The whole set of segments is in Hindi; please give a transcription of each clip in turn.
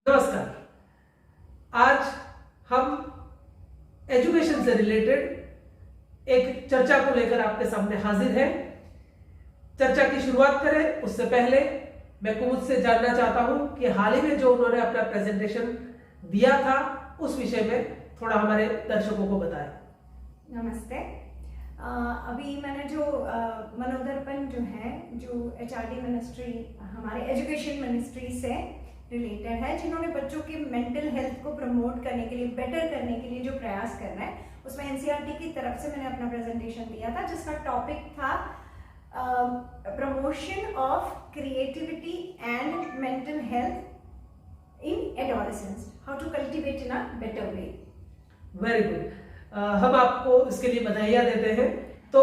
नमस्कार। आज हम एजुकेशन से रिलेटेड एक चर्चा को लेकर आपके सामने हाजिर हैं। चर्चा की शुरुआत करें उससे पहले मैं कुमुद से जानना चाहता हूं कि हाल ही में जो उन्होंने अपना प्रेजेंटेशन दिया था उस विषय में थोड़ा हमारे दर्शकों को बताएं। नमस्ते। अभी मैंने जो मनोदर्पण जो है जो एचआरडी मिनिस्ट्री हमारे एजुकेशन मिनिस्ट्री से रिलेटेड है, जिन्होंने बच्चों के मेंटल हेल्थ को प्रमोट करने के लिए, बेटर करने के लिए जो प्रयास कर रहे हैं, उसमें एनसीईआरटी की तरफ से मैंने अपना प्रेजेंटेशन दिया था, जिसका टॉपिक था promotion of creativity and mental health in adolescence, how to cultivate in a better way. Very good. हम आपको इसके लिए बधाइयां देते हैं। तो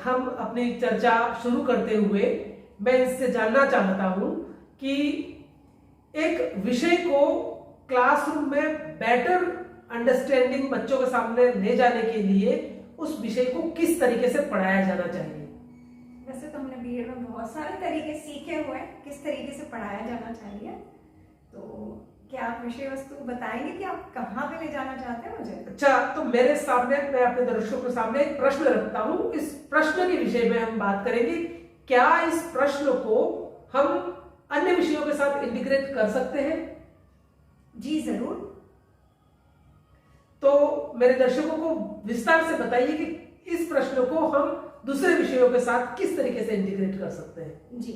हम अपनी चर्चा शुरू करते हुए मैं इससे जानना चाहता हूं कि एक विषय को क्लासरूम में बेटर अंडरस्टैंडिंग बच्चों के सामने ले जाने के लिए उस विषय को किस तरीके से पढ़ाया जाना चाहिए। वैसे तो हमने बीएड में बहुत सारे तरीके सीखे हुए हैं किस तरीके से पढ़ाया जाना चाहिए, तो क्या आप विषय वस्तु बताएंगे कि आप कहाँ पे ले जाना चाहते हैं मुझे? अच्छा, तो मेरे सामने, मैं अपने दर्शकों के सामने एक प्रश्न रखता हूँ। इस प्रश्न के विषय में हम बात करेंगे। क्या इस प्रश्न को हम अन्य विषयों के साथ इंटीग्रेट कर सकते हैं? जी जरूर। तो मेरे दर्शकों को विस्तार से बताइए कि इस प्रश्न को हम दूसरे विषयों के साथ किस तरीके से इंटीग्रेट कर सकते हैं। जी,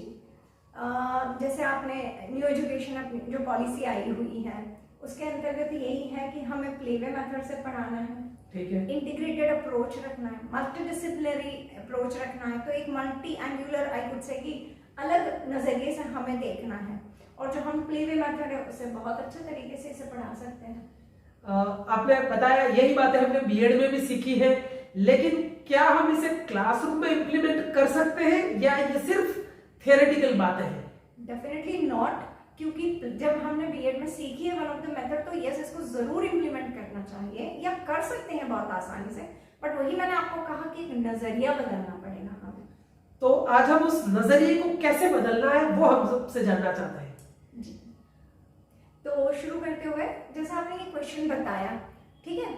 जैसे आपने न्यू एजुकेशन जो पॉलिसी आई हुई है उसके अंतर्गत यही है कि हमें प्लेवे मेथड से पढ़ाना है, ठीक है, इंटीग्रेटेड अप्रोच रखना है, मल्टीडिसिप्लिनरी अप्रोच रखना है, तो एक multi angular I could say कि अलग नजरिए से हमें देखना है, और जो हम प्लेवे मेथड है उससे बहुत अच्छे तरीके से इसे पढ़ा सकते हैं। आपने बताया यही बातें हमने बीएड में भी सीखी है, लेकिन क्या हम इसे क्लासरूम में इंप्लीमेंट कर सकते हैं या ये सिर्फ थियोरेटिकल बातें हैं? डेफिनेटली नॉट, क्योंकि जब हमने बीएड में सीखी है वन ऑफ द मेथड, तो यस इसको जरूर इंप्लीमेंट करना चाहिए या कर सकते हैं बहुत आसानी से, बट वही मैंने आपको कहा कि एक नजरिया बदलना पड़ेगा हमें। तो आज हम उस नजरिए को कैसे बदलना है वो हम सबसे जानना चाहते हैं। जी, तो शुरू करते हुए जैसा आपने ये क्वेश्चन बताया, ठीक है,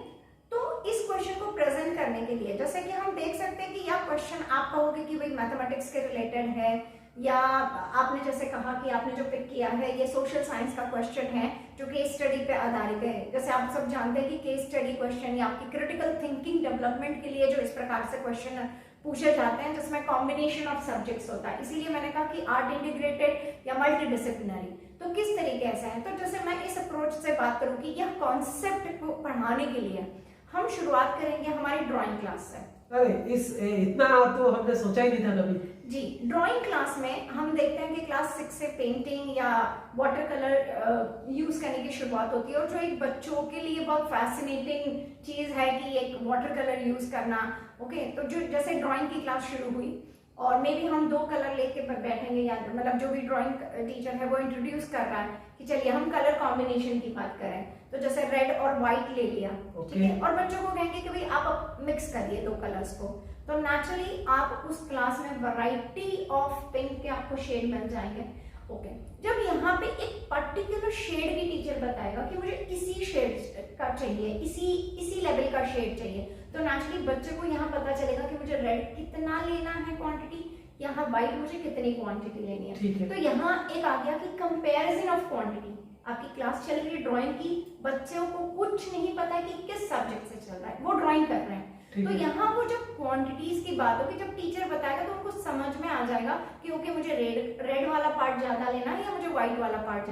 तो इस क्वेश्चन को प्रेजेंट करने के लिए जैसे कि हम देख सकते हैं कि यह क्वेश्चन आप कहोगे कि भाई मैथमेटिक्स के रिलेटेड है, या आपने जैसे कहा कि आपने जो पिक किया है ये सोशल साइंस का क्वेश्चन है जो केस स्टडी पे आधारित है। जैसे आप सब जानते हैं कि केस स्टडी क्वेश्चन या आपकी क्रिटिकल थिंकिंग डेवलपमेंट के लिए जो इस प्रकार से क्वेश्चन पूछे जाते हैं जिसमें कॉम्बिनेशन ऑफ सब्जेक्ट्स होता है, इसीलिए मैंने कहा कि आर्ट इंटीग्रेटेड या मल्टीडिसिप्लिनरी, तो किस तरीके से है। तो जैसे मैं इस अप्रोच से बात करूं कि यह कॉन्सेप्ट को पढ़ाने के लिए हम शुरुआत करेंगे हमारी ड्राइंग क्लास से। अरे इतना तो हमने सोचा ही नहीं था कभी। जी, ड्राइंग क्लास में हम देखते हैं कि क्लास 6 से पेंटिंग या वाटर कलर यूज करने की शुरुआत होती है, और जो एक बच्चों के लिए बहुत फैसिनेटिंग चीज है कि एक वाटर कलर यूज करना। ओके, तो जो जैसे ड्राइंग की क्लास शुरू हुई और मे भी हम 2 कलर लेके बैठेंगे, या मतलब जो भी ड्राइंग टीचर है वो इंट्रोड्यूस कर रहा है कि चलिए हम कलर कॉम्बिनेशन की बात करें, तो जैसे रेड और व्हाइट ले लिया, ठीक है, और बच्चों को कहेंगे कि भाई आप मिक्स करिए 2 कलर्स को, तो नेचुरली आप उस क्लास में वैरायटी ऑफ पिंक के आपको शेड मिल जाएंगे। ओके, जब यहाँ पे एक पर्टिकुलर शेड की टीचर बताएगा कि मुझे इसी शेड का चाहिए, इसी लेवल का शेड चाहिए, तो नेचुरली बच्चे को यहाँ पता चलेगा कि मुझे रेड कितना लेना है क्वांटिटी, यहाँ व्हाइट मुझे कितनी क्वांटिटी लेनी है। तो यहाँ एक आ गया कि कंपैरिजन ऑफ क्वांटिटी। आपकी क्लास चल रही है ड्राइंग की, बच्चों को कुछ नहीं पता है कि किस सब्जेक्ट से चल रहा है, वो ड्राइंग कर रहे हैं, तो यहाँ वो जब क्वांटिटीज की बात होगी, जब टीचर बताएगा तो उनको समझ में आ जाएगा कि ओके मुझे रेड वाला पार्ट ज्यादा लेना है या मुझे व्हाइट वाला पार्ट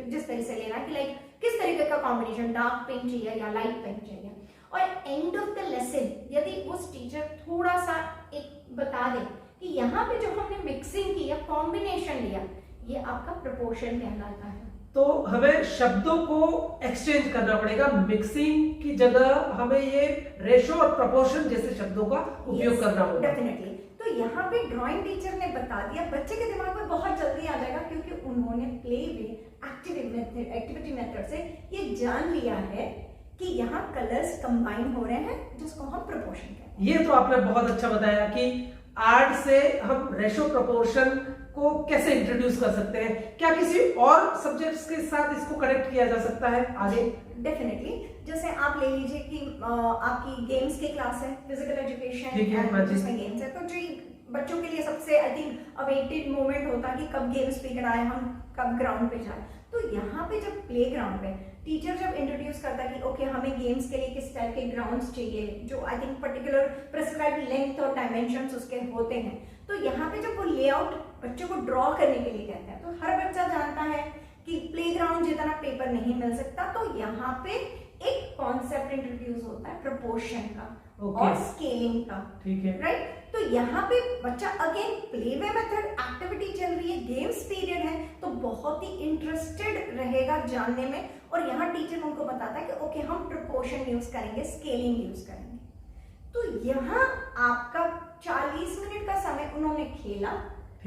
जिस तरह से लेना है, कि लाइक किस तरीके का कॉम्बिनेशन, डार्क पिंक चाहिए या लाइट पिंक चाहिए। और एंड ऑफ द लेसन यदि उस टीचर थोड़ा सा एक बता दे कि यहाँ पे जो हमने मिक्सिंग की या कॉम्बिनेशन लिया, ये आपका प्रोपोर्शन कहलाता है, तो हमें शब्दों को एक्सचेंज करना पड़ेगा। मिक्सिंग की जगह हमें ये रेशो और प्रोपोर्शन जैसे शब्दों का उपयोग करना होगा। डेफिनेटली। तो यहाँ पे ड्राइंग टीचर ने बता दिया, बच्चे के दिमाग में बहुत जल्दी आ जाएगा क्योंकि उन्होंने प्ले वे एक्टिविटी मेथड से ये जान लिया है कि यहाँ कलर्स कंबाइन हो रहे हैं, जिसको हम प्रोपोर्शन कहते हैं। ये तो आपने बहुत अच्छा बताया कि आर्ट से हम रेशो प्रोपोर्शन को कैसे इंट्रोड्यूस कर सकते हैं? क्या किसी और सब्जेक्ट्स के साथ इसको कनेक्ट किया जा सकता है आगे? डेफिनेटली, जैसे आप ले लीजिए कि आपकी गेम्स की क्लास है, फिजिकल एजुकेशन जिसमें गेम्स है, तो जो बच्चों के लिए सबसे आई थिंक अवेटेड मोमेंट होता है कि कब गेम्स पीरियड आए, हम कब ग्राउंड पे जाए। तो यहाँ पे जब प्ले ग्राउंड पे टीचर जब इंट्रोड्यूस करता है कि ओके हमें गेम्स के लिए किस टाइप के ग्राउंड्स चाहिए, जो I think particular prescribed length और डायमेंशंस उसके होते हैं, तो यहाँ पे जब वो लेआउट बच्चों को ड्रॉ करने के लिए कहते हैं, तो हर बच्चा जानता है कि प्लेग्राउंड जितना पेपर नहीं मिल सकता, तो यहाँ पे एक कॉन्सेप्ट इंट्रोड्यूस होता है प्रपोर्शन का और स्केलिंग का, ठीक है, राइट। तो यहाँ पे बच्चा again play way method activity चल रही है, गेम्स पीरियड है, तो बहुत ही इंटरेस्टेड रहेगा जानने में, और यहाँ टीचर उनको बताता है कि ओके हम प्रपोर्शन यूज करेंगे, स्केलिंग यूज करेंगे। तो यहाँ आपका 40 मिनट का समय उन्होंने खेला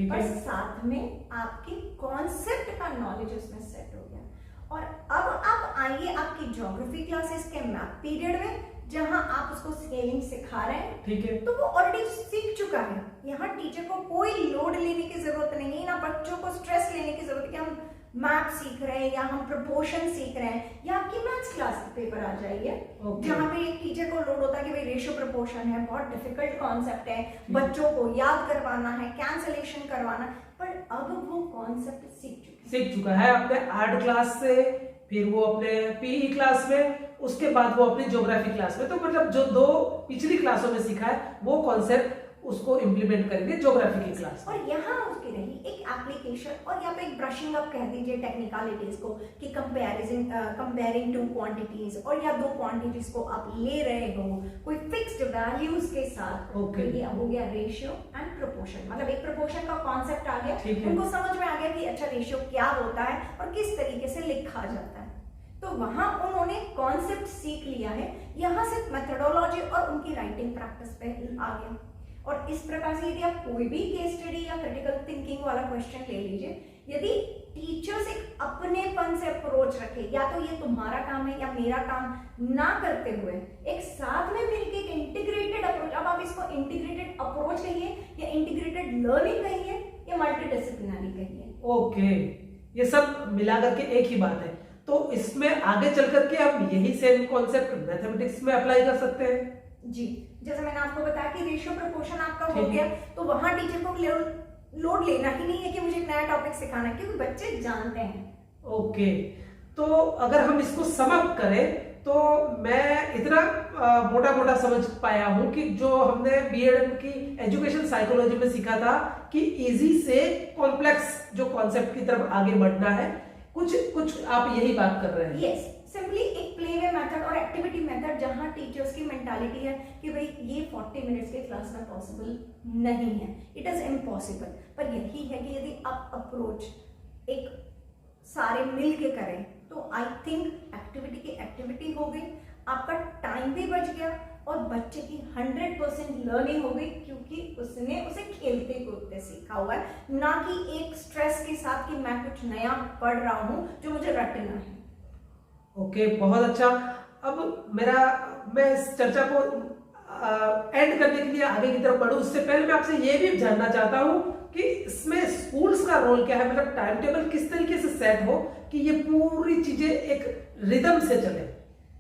और साथ में आपके कॉन्सेप्ट का नॉलेज उसमें सेट हो गया। और अब आप आइए आपकी ज्योग्राफी क्लासेस के मैथ पीरियड में, जहां आप उसको स्केलिंग सिखा रहे हैं, ठीक है, तो वो ऑलरेडी सीख चुका है। यहाँ टीचर को कोई लोड लेने की जरूरत नहीं है, ना बच्चों को स्ट्रेस लेने की जरूरत है कि हम मैथ सीख रहे हैं या हम प्रोपोर्शन सीख रहे हैं, या आपकी मैथ्स क्लास पेपर आ जाइए जहाँ पे एक टीचर को लोड होता है कि भाई रेशियो प्रोपोर्शन है, बहुत डिफिकल्ट कॉन्सेप्ट है, बच्चों को याद करवाना है, कैंसलेशन करवाना, पर अब वो कॉन्सेप्ट सीख चुका है अपने आर्ट क्लास से, फिर वो अपने पीई क्लास में, उसके बाद वो अपनी ज्योग्राफी क्लास में। तो मतलब जो 2 पिछली क्लासों में सीखा है वो कॉन्सेप्ट उसको इम्प्लीमेंट करेंगे ज्योग्राफी की क्लास। और यहाँ उसकी रही एक एप्लीकेशन, और यहाँ पे एक ब्रशिंग अप कह दीजिए टेक्निकलिटीज को, कि कंपेयरिंग 2 क्वांटिटीज, और या 2 क्वांटिटीज को आप ले रहे हो कोई फिक्स्ड वैल्यूज के साथ, तो ये हो गया रेशियो एंड प्रोपोर्शन। मतलब एक प्रोपोर्शन का कॉन्सेप्ट आ गया, उनको समझ में आ गया कि अच्छा रेशियो क्या होता है और किस तरीके से लिखा जाता है। तो वहां उन्होंने कॉन्सेप्ट सीख लिया है, यहाँ से मेथोडोलॉजी और उनकी राइटिंग प्रैक्टिस पे आ गया। और इस प्रकार से यदि आप कोई भी केस स्टडी या क्रिटिकल थिंकिंग वाला क्वेश्चन ले लीजिए, यदि टीचर्स एक अपनेपन से अप्रोच रखे, या तो ये तुम्हारा काम है या मेरा काम ना करते हुए एक साथ में मिलकर एक इंटीग्रेटेड अप्रोच, अब आप इसको इंटीग्रेटेड अप्रोच कहिए या इंटीग्रेटेड लर्निंग कहिए या मल्टीडिसिप्लिनरी कहिए, ओके, ये सब मिला करके एक ही बात है। तो इसमें आगे चल करके हम यही सेम कॉन्सेप्ट मैथमेटिक्स में अप्लाई कर सकते हैं। जी, जैसे मैंने आपको बताया कि रेशियो प्रोपोर्शन आपका हो गया, तो वहां टीचर को लोड लेना ही नहीं है कि मुझे एक नया टॉपिक सिखाना है, क्योंकि बच्चे जानते हैं। ओके, तो अगर हम इसको समअप करें तो मैं इतना मोटा समझ पाया हूं कि जो हमने बीएड की एजुकेशन साइकोलॉजी में सीखा था कि इजी से कॉम्प्लेक्स जो कॉन्सेप्ट की तरफ आगे बढ़ना है, कुछ आप यही बात कर रहे हैं। यस, सिंपली एक प्ले वे मेथड और एक्टिविटी मेथड, जहां टीचर्स की मेंटालिटी है कि भाई ये 40 मिनट्स के क्लास में पॉसिबल नहीं है, इट इज इम्पॉसिबल, पर यही है कि यदि आप अप्रोच एक सारे मिल के करें तो आई थिंक एक्टिविटी की एक्टिविटी हो गई, आपका टाइम भी बच गया और बच्चे की 100% लर्निंग हो गई, क्योंकि उसने उसे खेलते कूदते सीखा हुआ है, ना कि एक स्ट्रेस के साथ कि मैं कुछ नया पढ़ रहा हूं जो मुझे रटना है। ओके, बहुत अच्छा। अब मैं इस चर्चा को एंड करने के लिए आगे की तरफ बढ़ूं, उससे पहले मैं आपसे ये भी जानना चाहता हूं कि इसमें स्कूल्स का रोल क्या है, मतलब टाइम टेबल किस तरीके से सेट हो कि ये पूरी चीजें एक रिदम से चले।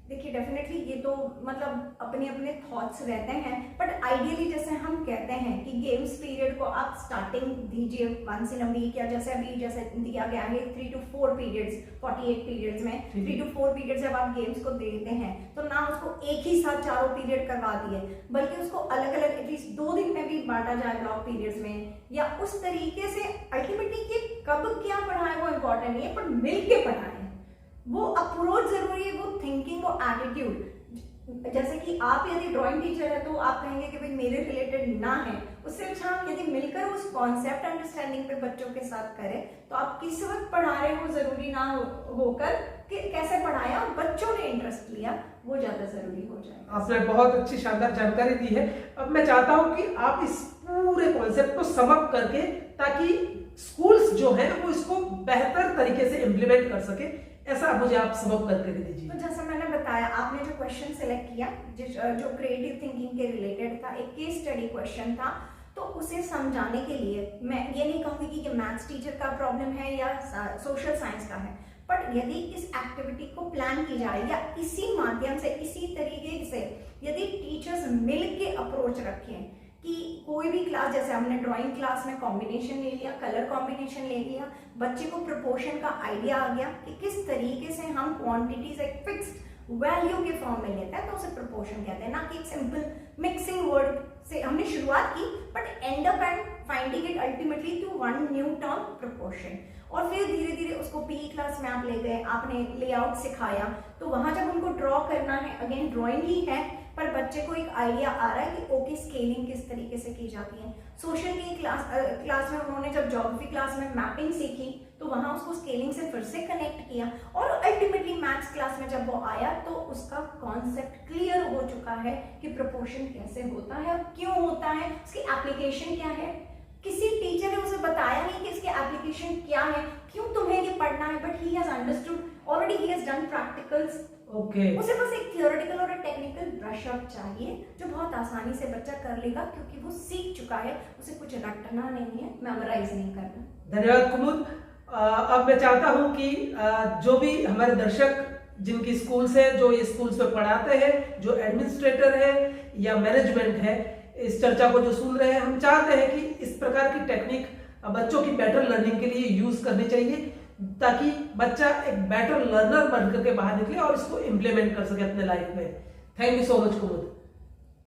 देखिए डेफिनेटली ये तो मतलब अपने अपने थॉट्स रहते हैं, बट आइडियली जैसे हम कहते हैं कि गेम्स पीरियड को आप स्टार्टिंग दीजिए वंस इन अ वीक, या जैसे दिया गया है 3 to 4 पीरियड्स, 48 पीरियड्स में 3 to 4 पीरियड्स जब आप गेम्स को देते हैं, तो ना उसको एक ही साथ चारों पीरियड करवा दिए, बल्कि उसको अलग अलग एटलीस्ट 2 दिन में भी बांटा जाए ब्लॉक पीरियड्स में, या उस तरीके से अल्टीमेटली ये कब क्या पढ़ाए वो इम्पोर्टेंट नहीं है, पर मिल के पढ़ाए, वो अप्रोच जरूरी है, वो थिंकिंग, वो एटीट्यूड। जैसे कि आप यदि ड्राइंग टीचर है तो आप कहेंगे कि भाई मेरे रिलेटेड ना है, उससे अच्छा आप यदि मिलकर उस कॉन्सेप्ट अंडरस्टैंडिंग पे बच्चों के साथ करें, तो आप किस वक्त पढ़ा रहे हो जरूरी ना होकर कि कैसे पढ़ाया और बच्चों ने इंटरेस्ट लिया, वो ज्यादा जरूरी हो जाए। आपने बहुत अच्छी शानदार जानकारी दी है। अब मैं चाहता हूं कि आप इस पूरे कॉन्सेप्ट को समअप करके, ताकि स्कूल्स जो है वो इसको बेहतर तरीके से इम्प्लीमेंट कर सके, ऐसा मुझे आप समअप करके दीजिए। तो जैसा मैंने बताया, आपने जो क्वेश्चन सिलेक्ट किया जो क्रिएटिव थिंकिंग के रिलेटेड था, एक केस स्टडी क्वेश्चन था, तो उसे समझाने के लिए मैं ये नहीं कहूँगी कि मैथ्स टीचर का प्रॉब्लम है या सोशल साइंस का है, बट यदि इस एक्टिविटी को प्लान की जाए या इसी माध्यम से, इसी तरीके से यदि टीचर्स मिल के अप्रोच रखें कि कोई भी क्लास, जैसे हमने ड्राइंग क्लास में कॉम्बिनेशन ले लिया, कलर कॉम्बिनेशन ले लिया, बच्चे को प्रोपोर्शन का आइडिया आ गया कि किस तरीके से हम क्वांटिटीज एक फिक्स्ड वैल्यू के फॉर्म में लेते हैं, तो उसे प्रोपोर्शन कहते हैं, ना कि एक सिंपल मिक्सिंग वर्ड से हमने शुरुआत की, but end up and finding it ultimately to one new term proportion. और फिर धीरे धीरे उसको पीई क्लास में आप ले गए, आपने लेआउट सिखाया, तो वहां जब उनको ड्रॉ करना है, अगेन ड्राइंग ही है, पर बच्चे को एक आइडिया आ रहा है कि ओके स्केलिंग किस तरीके से की जाती है। सोशल की क्लास में उन्होंने जब ज्योग्राफी क्लास में मैपिंग सीखी, तो वहां उसको स्केलिंग से फिर से कनेक्ट किया, और अल्टीमेटली मैथ्स क्लास में जब वो आया तो उसका कॉन्सेप्ट क्लियर हो चुका है कि प्रोपोर्शन कैसे होता है और क्यों होता है, उसकी एप्लीकेशन क्या है। किसी टीचर ने उसे बताया नहीं कि इसके एप्लीकेशन क्या है, क्यों तुम्हें ये पढ़ना है, but he has understood already, he has done practicals. Okay, उसे बस एक थियोरेटिकल और एक टेक्निकल ब्रश अप चाहिए, जो बहुत आसानी से बच्चा कर लेगा, क्योंकि वो सीख चुका है, उसे कुछ रटना नहीं है, मेमोराइज नहीं करना। धन्यवाद कुमुद। अब मैं चाहता हूं कि जो भी हमारे दर्शक जिनकी स्कूल से, जो ये स्कूल्स में पढ़ाते हैं, जो एडमिनिस्ट्रेटर है या मैनेजमेंट है, इस चर्चा को जो सुन रहे हैं, हम चाहते हैं कि इस प्रकार की टेक्निक बच्चों की बेटर लर्निंग के लिए यूज करनी चाहिए, ताकि बच्चा एक बेटर लर्नर बन करके बाहर निकले और इसको इम्प्लीमेंट कर सके अपने लाइफ में। Thank you so much Kumud.